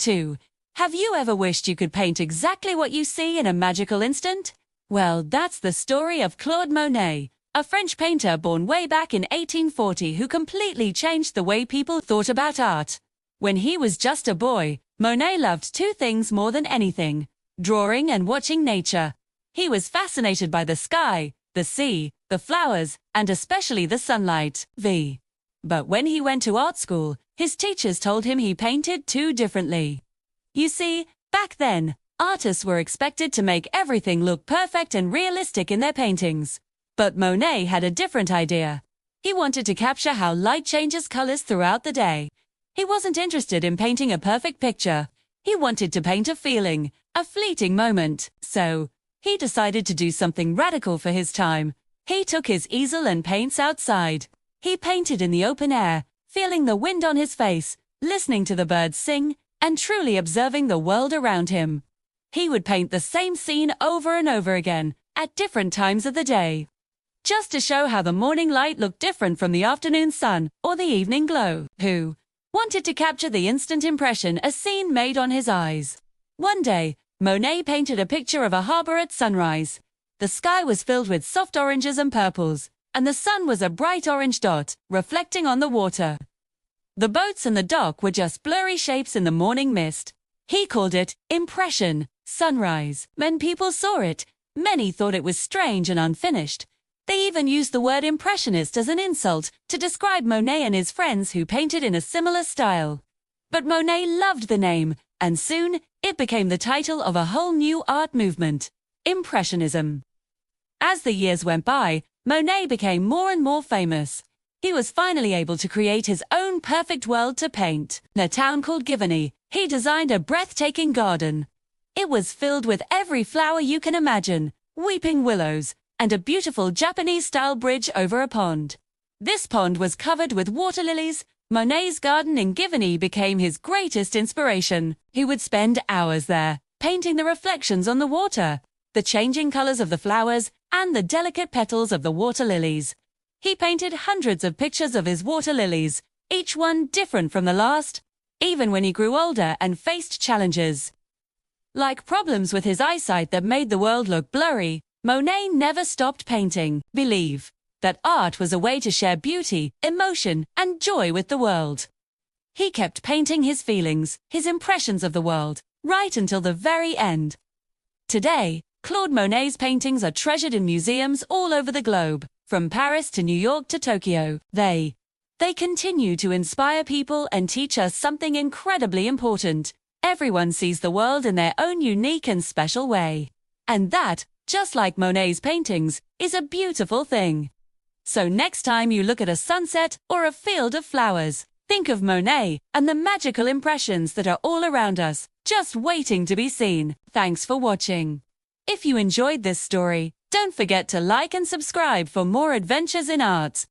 2. Have you ever wished you could paint exactly what you see in a magical instant? Well, that's the story of Claude Monet, a French painter born way back in 1840 who completely changed the way people thought about art. When he was just a boy, Monet loved two things more than anything: drawing and watching nature. He was fascinated by the sky, the sea, the flowers, and especially the sunlight. But when he went to art school, his teachers told him he painted too differently. You see, back then, artists were expected to make everything look perfect and realistic in their paintings. But Monet had a different idea. He wanted to capture how light changes colors throughout the day. He wasn't interested in painting a perfect picture. He wanted to paint a feeling, a fleeting moment. So, he decided to do something radical for his time. He took his easel and paints outside. He painted in the open air, feeling the wind on his face, listening to the birds sing, and truly observing the world around him. He would paint the same scene over and over again, at different times of the day, just to show how the morning light looked different from the afternoon sun or the evening glow. Who wanted to capture the instant impression a scene made on his eyes. One day, Monet painted a picture of a harbor at sunrise. The sky was filled with soft oranges and purples, and the sun was a bright orange dot, reflecting on the water. The boats and the dock were just blurry shapes in the morning mist. He called it impression, sunrise. When people saw it, many thought it was strange and unfinished. They even used the word impressionist as an insult to describe Monet and his friends who painted in a similar style. But Monet loved the name, and soon it became the title of a whole new art movement, Impressionism. As the years went by, Monet became more and more famous. He was finally able to create his own perfect world to paint. In a town called Giverny, he designed a breathtaking garden. It was filled with every flower you can imagine, weeping willows, and a beautiful Japanese-style bridge over a pond. This pond was covered with water lilies. Monet's garden in Giverny became his greatest inspiration. He would spend hours there, painting the reflections on the water, the changing colors of the flowers, and the delicate petals of the water lilies. He painted hundreds of pictures of his water lilies, each one different from the last, even when he grew older and faced challenges like problems with his eyesight that made the world look blurry. Monet never stopped painting. Believe that art was a way to share beauty, emotion, and joy with the world. He kept painting his feelings, his impressions of the world, right until the very end. Today, Claude Monet's paintings are treasured in museums all over the globe, from Paris to New York to Tokyo. They continue to inspire people and teach us something incredibly important. Everyone sees the world in their own unique and special way. And that, just like Monet's paintings, is a beautiful thing. So next time you look at a sunset or a field of flowers, think of Monet and the magical impressions that are all around us, just waiting to be seen. Thanks for watching. If you enjoyed this story, don't forget to like and subscribe for more adventures in art.